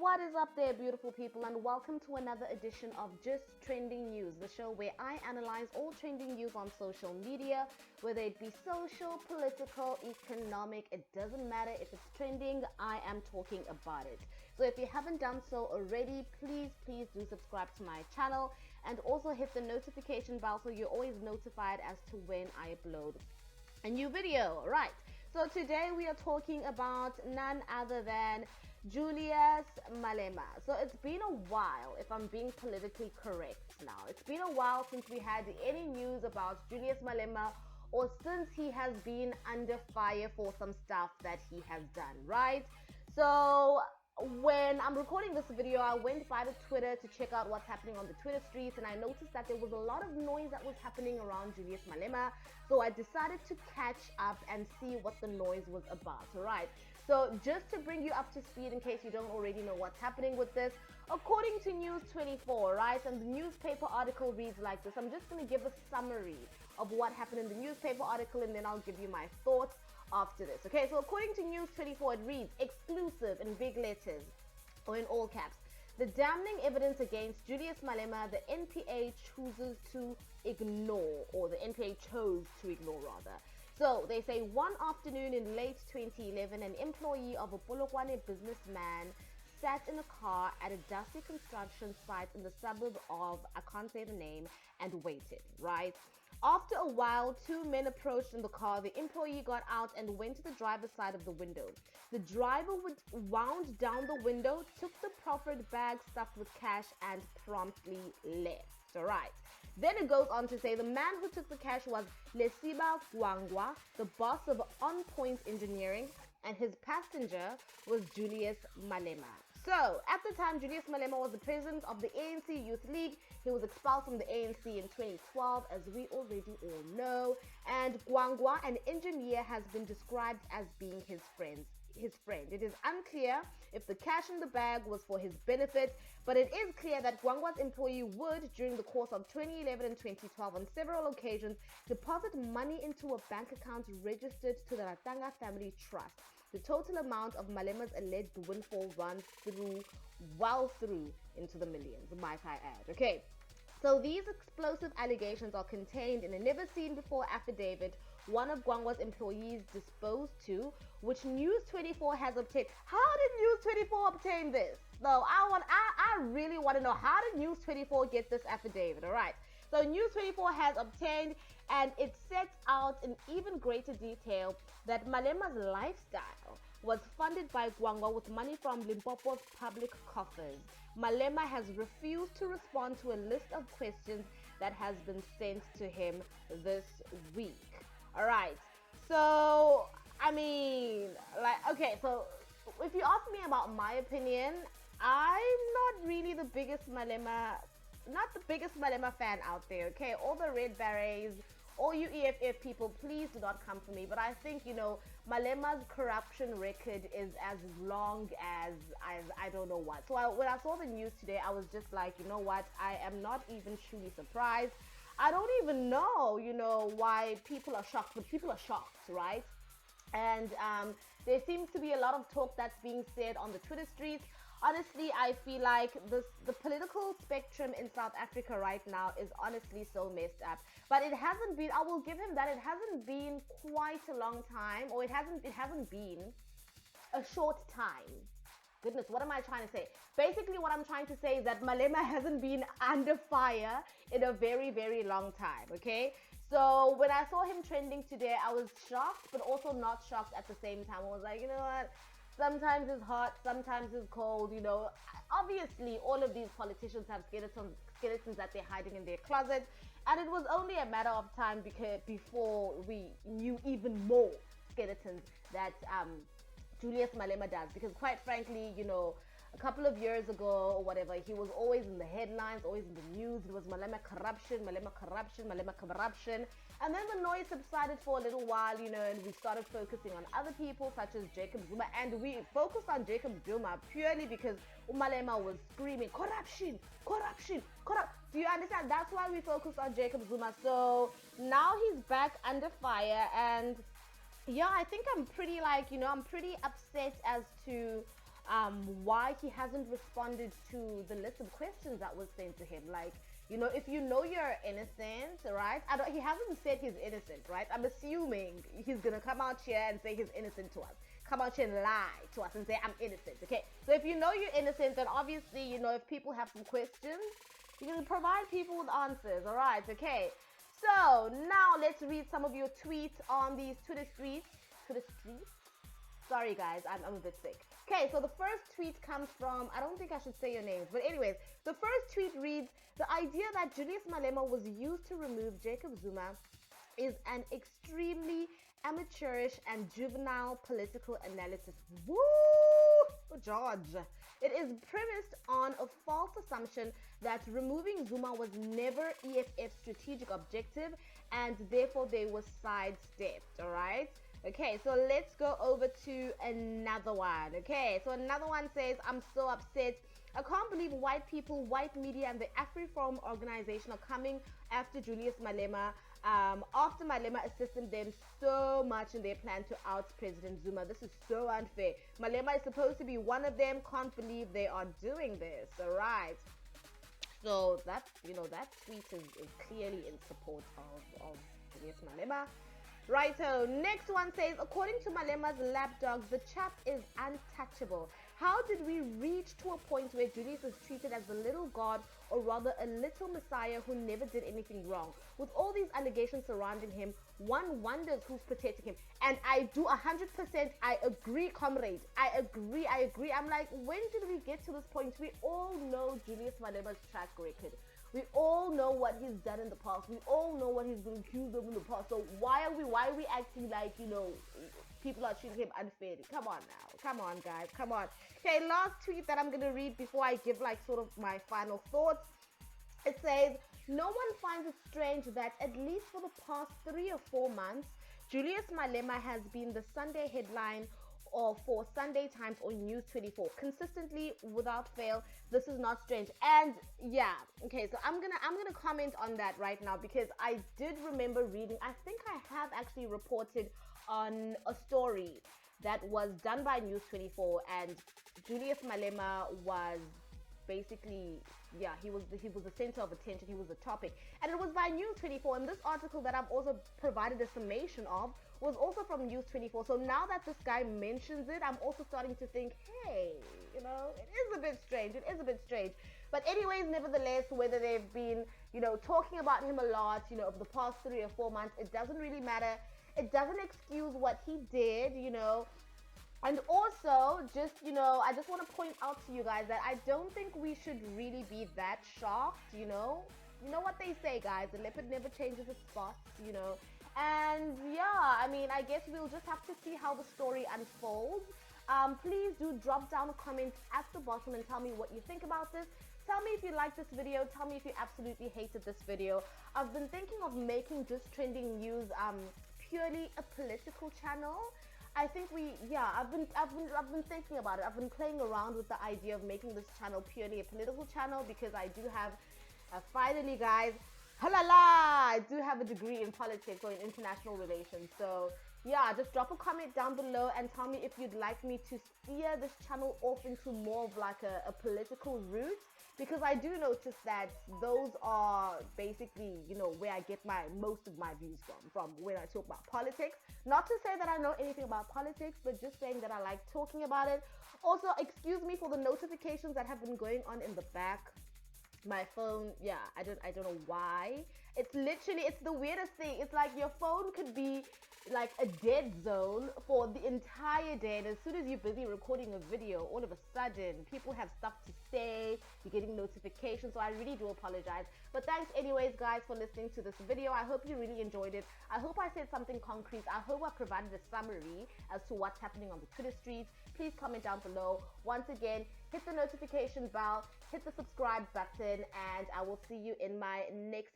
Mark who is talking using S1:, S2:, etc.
S1: What is up there, beautiful people, and welcome to another edition of Just Trending News, the show where I analyze all trending news on social media, whether it be social, political, economic, it doesn't matter. If it's trending, I am talking about it. So if you haven't done so already, please do subscribe to my channel and also hit the notification bell so you're always notified as to when I upload a new video. Right, so today we are talking about none other than Julius Malema. So it's been a while, if I'm being politically correct now. It's been a while since we had any news about Julius Malema, or since he has been under fire for some stuff that he has done, right? So when I'm recording this video, I went by the Twitter to check out what's happening on the Twitter streets, and I noticed that there was a lot of noise that was happening around Julius Malema. So I decided to catch up and see what the noise was about, all right? So just to bring you up to speed in case you don't already know what's happening with this, according to News 24, right, and the newspaper article reads like this. I'm just going to give a summary of what happened in the newspaper article, and then I'll give you my thoughts after this. Okay, so according to News 24, it reads, exclusive in big letters, or in all caps. The damning evidence against Julius Malema, the NPA chooses to ignore, or the NPA chose to ignore rather. So they say one afternoon in late 2011, an employee of a Polokwane businessman sat in a car at a dusty construction site in the suburb of, I can't say the name, and waited, right? After a while, two men approached in the car. The employee got out and went to the driver's side of the window. The driver wound down the window, took the proffered bag stuffed with cash, and promptly left. All right. Then it goes on to say the man who took the cash was Lesiba Gwangwa, the boss of On Point Engineering, and his passenger was Julius Malema. So, at the time, Julius Malema was the president of the ANC Youth League. He was expelled from the ANC in 2012, as we already all know. And Gwangwa, an engineer, has been described as being his friend. It is unclear if the cash in the bag was for his benefit, but it is clear that Gwangwa's employee would, during the course of 2011 and 2012, on several occasions, deposit money into a bank account registered to the Ratanga Family Trust. The total amount of Malema's alleged windfall runs well through into the millions, might I add. Okay, so these explosive allegations are contained in a never-seen-before affidavit one of Gwangwa's employees disposed to, which News 24 has obtained. How did News 24 obtain this? No, I really want to know, how did News 24 get this affidavit? All right. So News 24 has obtained, and it sets out in even greater detail that Malema's lifestyle was funded by Gwangwa with money from Limpopo's public coffers. Malema has refused to respond to a list of questions that has been sent to him this week. All right. So, I mean, okay, so if you ask me about my opinion, I'm not really the biggest Malema fan out there, okay? All the red berets, all you EFF people, please do not come for me. But I think, Malema's corruption record is as long as I don't know what. So when I saw the news today, I was just like, you know what? I am not even truly surprised. I don't even know, why people are shocked, but people are shocked, right? And there seems to be a lot of talk that's being said on the Twitter streets. Honestly, I feel like the political spectrum in South Africa right now is honestly so messed up. But it hasn't been, I will give him that, it hasn't been quite a long time, or it hasn't been a short time. Goodness, what am I trying to say? Basically, what I'm trying to say is that Malema hasn't been under fire in a very, very long time, okay? So when I saw him trending today, I was shocked, but also not shocked at the same time. I was like, you know what? Sometimes it's hot, sometimes it's cold, Obviously, all of these politicians have skeletons that they're hiding in their closet. And it was only a matter of time before we knew even more skeletons that Julius Malema does, because quite frankly, a couple of years ago or whatever, he was always in the headlines, always in the news. It was Malema corruption. And then the noise subsided for a little while, and we started focusing on other people such as Jacob Zuma. And we focused on Jacob Zuma purely because Malema was screaming, corruption. Do you understand? That's why we focused on Jacob Zuma. So now he's back under fire, and yeah, I think I'm pretty upset as to why he hasn't responded to the list of questions that was sent to him. Like, you know, if you know you're innocent, right? He hasn't said he's innocent, right? I'm assuming he's gonna come out here and say he's innocent to us. Come out here and lie to us and say I'm innocent, okay? So if you know you're innocent, then obviously, you know, if people have some questions, you can provide people with answers, all right? Okay. So now let's read some of your tweets on these Twitter streets. Twitter streets? Sorry guys, I'm a bit sick. Okay, so the first tweet comes from, I don't think I should say your names, but anyways, the first tweet reads, the idea that Julius Malema was used to remove Jacob Zuma is an extremely amateurish and juvenile political analysis. Woo! George. It is premised on a false assumption that removing Zuma was never EFF's strategic objective and therefore they were sidestepped, all right? Okay, so let's go over to another one. Okay, so another one says, I'm so upset. I can't believe white people, white media, and the AfriForum organization are coming after Julius Malema after Malema assisted them so much in their plan to out President Zuma. This is so unfair. Malema is supposed to be one of them. Can't believe they are doing this. All right. So that, you know, that tweet is clearly in support of Julius Malema. Right, so next one says, according to Malema's lapdogs, the chap is untouchable. How did we reach to a point where Julius is treated as a little god, or rather a little messiah who never did anything wrong? With all these allegations surrounding him, one wonders who's protecting him. And I do 100%, I agree, comrade. I agree. I'm like, when did we get to this point? We all know Julius Malema's track record. We all know what he's done in the past. We all know what he's been accused of in the past. So why are we acting like, you know, people are treating him unfairly? Come on now. Come on, guys. Come on. Okay, last tweet that I'm going to read before I give like sort of my final thoughts. It says, no one finds it strange that at least for the past 3 or 4 months, Julius Malema has been the Sunday headline or for Sunday Times or News 24 consistently without fail. This is not strange. And yeah, okay, so I'm gonna comment on that right now because I did remember reading, I think I have actually reported on a story that was done by News 24, and Julius Malema was basically, yeah, he was the center of attention. He was the topic, and it was by News 24. And this article that I've also provided a summation of was also from News 24. So now that this guy mentions it, I'm also starting to think, hey, you know, it is a bit strange. It is a bit strange. But anyways, nevertheless, whether they've been, you know, talking about him a lot, you know, over the past 3 or 4 months, it doesn't really matter. It doesn't excuse what he did, you know. And also, just, you know, I just want to point out to you guys that I don't think we should really be that shocked, you know. You know what they say, guys, the leopard never changes its spots, you know. And yeah, I mean, I guess we'll just have to see how the story unfolds. Please do drop down a comment at the bottom and tell me what you think about this. Tell me if you like this video. Tell me if you absolutely hated this video. I've been thinking of making Just Trending News purely a political channel. I think I've been thinking about it. I've been playing around with the idea of making this channel purely a political channel because I do have, finally guys, I do have a degree in politics or in international relations. So yeah, just drop a comment down below and tell me if you'd like me to steer this channel off into more of like a political route. Because I do notice that those are basically, you know, where I get most of my views from when I talk about politics. Not to say that I know anything about politics, but just saying that I like talking about it. Also, excuse me for the notifications that have been going on in the back. My phone, yeah, I don't know why. It's literally, it's the weirdest thing. It's like your phone could be like a dead zone for the entire day, and as soon as you're busy recording a video, all of a sudden people have stuff to say, you're getting notifications. So I really do apologize, but thanks anyways guys for listening to this video. I hope you really enjoyed it. I hope I said something concrete. I hope I provided a summary as to what's happening on the Twitter streets. Please comment down below. Once again, hit the notification bell, hit the subscribe button, and I will see you in my next